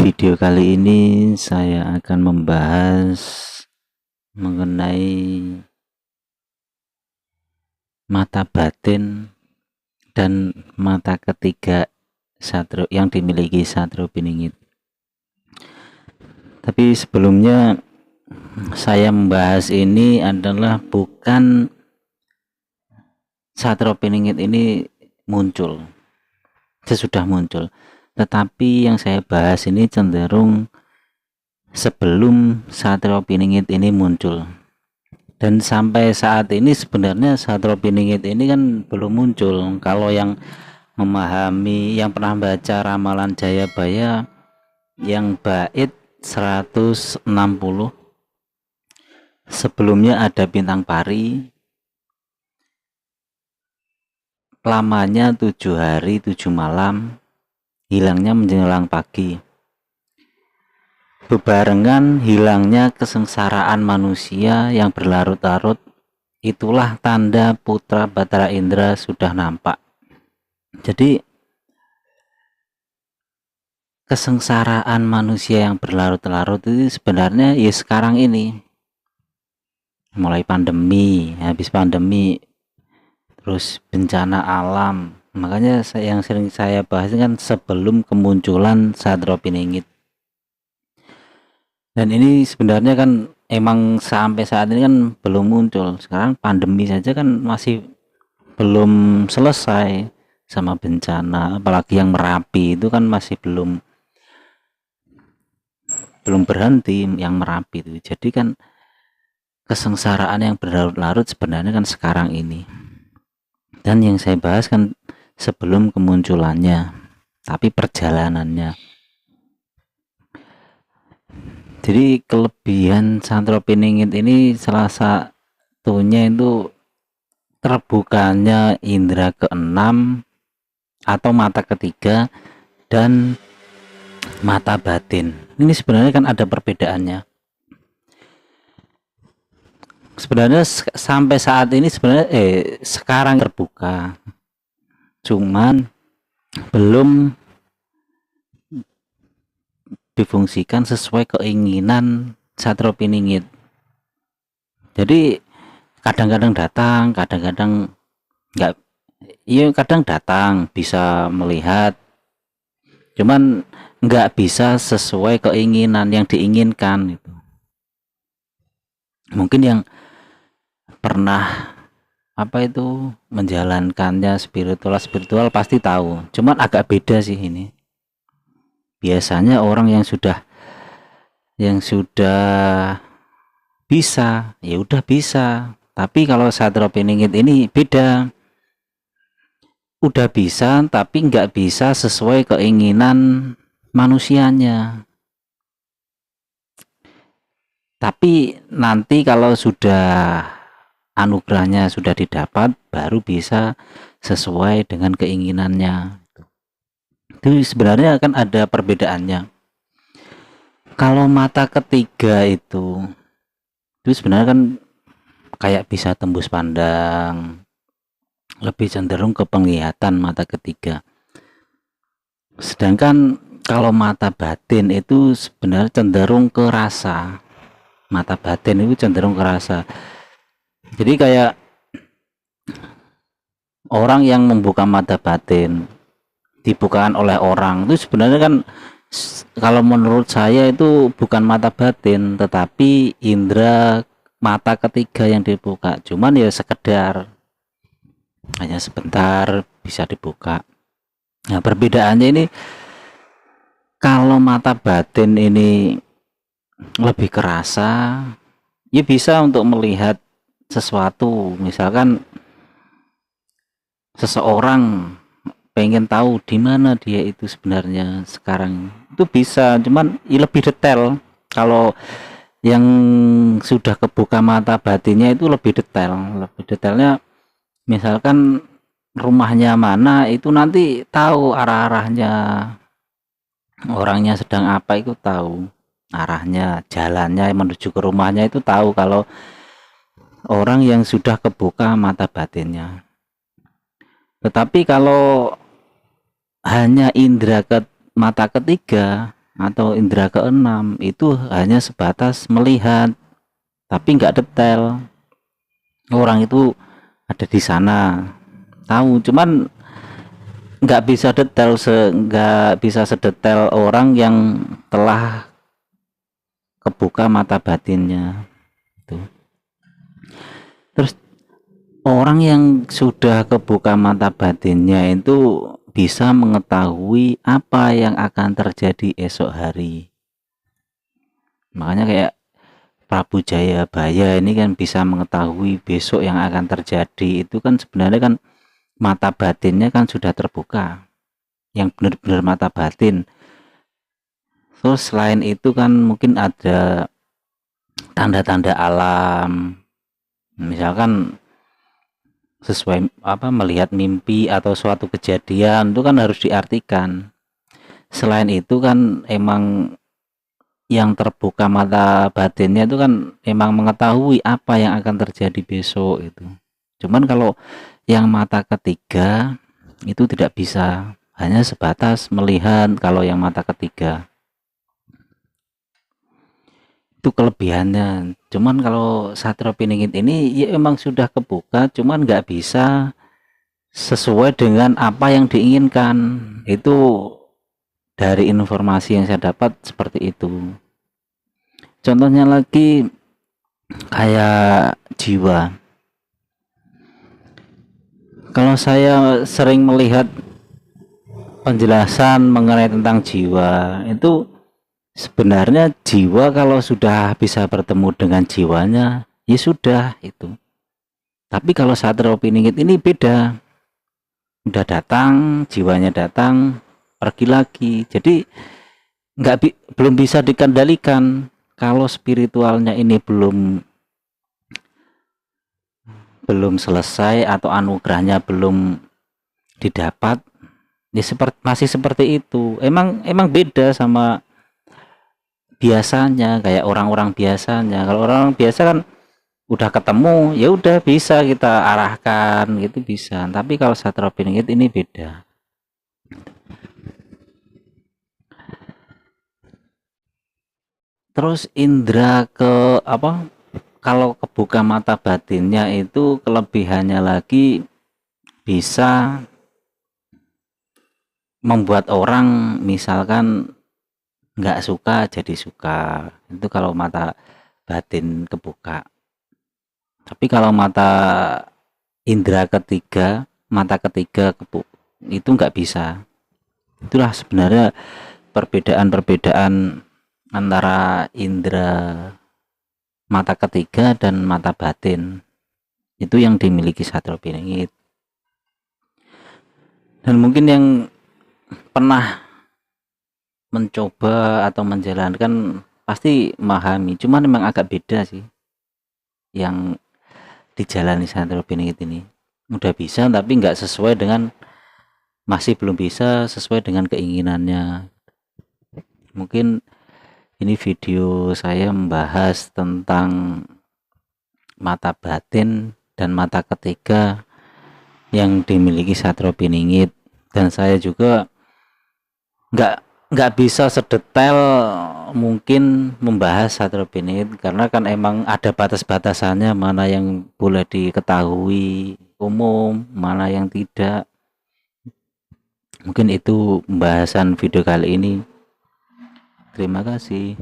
video kali ini saya akan membahas mengenai mata batin dan mata ketiga Satrio yang dimiliki Satrio Piningit. Tapi sebelumnya saya membahas ini adalah bukan Satrio Piningit ini muncul, sesudah muncul, tetapi yang saya bahas ini cenderung sebelum Satrio Piningit ini muncul. Dan sampai saat ini sebenarnya Satrio Piningit ini kan belum muncul. Kalau yang memahami, yang pernah baca ramalan Jayabaya yang bait 160, sebelumnya ada bintang pari, lamanya 7 hari 7 malam, hilangnya menjelang pagi. Bebarengan hilangnya kesengsaraan manusia yang berlarut-larut, itulah tanda putra Batara Indra sudah nampak. Jadi kesengsaraan manusia yang berlarut-larut itu sebenarnya ya sekarang ini, mulai pandemi, habis pandemi, terus bencana alam. Makanya yang sering saya bahas kan sebelum kemunculan Satrio Piningit. Dan ini sebenarnya kan emang sampai saat ini kan belum muncul. Sekarang pandemi saja kan masih belum selesai sama bencana, apalagi yang Merapi itu kan masih belum berhenti yang Merapi itu. Jadi kan kesengsaraan yang berlarut-larut sebenarnya kan sekarang ini. Dan yang saya bahas kan sebelum kemunculannya, tapi perjalanannya. Jadi kelebihan Satrio Piningit ini salah satunya itu terbukanya indera keenam atau mata ketiga dan mata batin. Ini sebenarnya kan ada perbedaannya. Sebenarnya sampai saat ini sebenarnya sekarang terbuka, cuman belum difungsikan sesuai keinginan Satrio Piningit. Jadi kadang-kadang datang, kadang-kadang enggak. Iya, kadang datang bisa melihat, cuman enggak bisa sesuai keinginan yang diinginkan gitu. Mungkin yang pernah menjalankannya spiritual pasti tahu, cuman agak beda sih ini. Biasanya orang yang sudah bisa, ya udah bisa. Tapi kalau Satrio Piningit ini beda. Udah bisa tapi nggak bisa sesuai keinginan manusianya. Tapi nanti kalau sudah anugerahnya sudah didapat, baru bisa sesuai dengan keinginannya. Itu sebenarnya kan ada perbedaannya. Kalau mata ketiga itu sebenarnya kan kayak bisa tembus pandang, lebih cenderung ke penglihatan mata ketiga. Sedangkan kalau mata batin itu sebenarnya cenderung ke rasa. Mata batin itu cenderung ke rasa. Jadi kayak orang yang membuka mata batin dibukakan oleh orang itu sebenarnya kan kalau menurut saya itu bukan mata batin, tetapi indera mata ketiga yang dibuka. Cuman ya sekedar hanya sebentar bisa dibuka. Nah, perbedaannya ini kalau mata batin ini lebih kerasa, ya bisa untuk melihat sesuatu. Misalkan seseorang pengen tahu di mana dia itu sebenarnya sekarang, itu bisa, cuman lebih detail. Kalau yang sudah kebuka mata batinnya itu lebih detailnya. Misalkan rumahnya mana itu nanti tahu arah-arahnya, orangnya sedang apa itu tahu arahnya, jalannya menuju ke rumahnya itu tahu kalau orang yang sudah kebuka mata batinnya. Tetapi kalau hanya indera mata ketiga atau indera keenam itu hanya sebatas melihat, tapi nggak detail. Orang itu ada di sana, tahu, cuman nggak bisa sedetail orang yang telah kebuka mata batinnya. Tuh. Terus orang yang sudah kebuka mata batinnya itu bisa mengetahui apa yang akan terjadi esok hari. Makanya kayak Prabu Jayabaya ini kan bisa mengetahui besok yang akan terjadi, itu kan sebenarnya kan mata batinnya kan sudah terbuka, yang benar-benar mata batin. Terus selain itu kan mungkin ada tanda-tanda alam, misalkan sesuai melihat mimpi atau suatu kejadian itu kan harus diartikan. Selain itu kan emang yang terbuka mata batinnya itu kan emang mengetahui apa yang akan terjadi besok itu. Cuman kalau yang mata ketiga itu tidak bisa, hanya sebatas melihat. Kalau yang mata ketiga itu kelebihannya. Cuman kalau Satrio Piningit ini ya emang sudah kebuka, cuman nggak bisa sesuai dengan apa yang diinginkan. Itu dari informasi yang saya dapat seperti itu. Contohnya lagi kayak jiwa. Kalau saya sering melihat penjelasan mengenai tentang jiwa, itu sebenarnya jiwa kalau sudah bisa bertemu dengan jiwanya, ya sudah itu. Tapi kalau Satrio Piningit ini beda. Udah datang, jiwanya datang, pergi lagi. Jadi belum bisa dikendalikan. Kalau spiritualnya ini belum selesai atau anugerahnya belum didapat, ya masih seperti itu. Emang beda sama biasanya, kayak orang-orang biasanya. Kalau orang biasa kan udah ketemu ya udah bisa kita arahkan gitu bisa. Tapi kalau Satrio Piningit ini beda. Terus indra ke kalau kebuka mata batinnya itu kelebihannya lagi bisa membuat orang misalkan nggak suka jadi suka. Itu kalau mata batin kebuka. Tapi kalau mata ketiga itu nggak bisa. Itulah sebenarnya perbedaan antara indera mata ketiga dan mata batin itu yang dimiliki Satrio Piningit. Dan mungkin yang pernah mencoba atau menjalankan pasti memahami, cuman memang agak beda sih yang dijalani Satrio Piningit ini. Udah bisa tapi nggak sesuai dengan, masih belum bisa sesuai dengan keinginannya. Mungkin ini video saya membahas tentang mata batin dan mata ketiga yang dimiliki Satrio Piningit, dan saya juga nggak bisa sedetail mungkin membahas Satrio Piningit karena kan emang ada batas-batasannya, mana yang boleh diketahui umum, mana yang tidak. Mungkin itu pembahasan video kali ini. Terima kasih.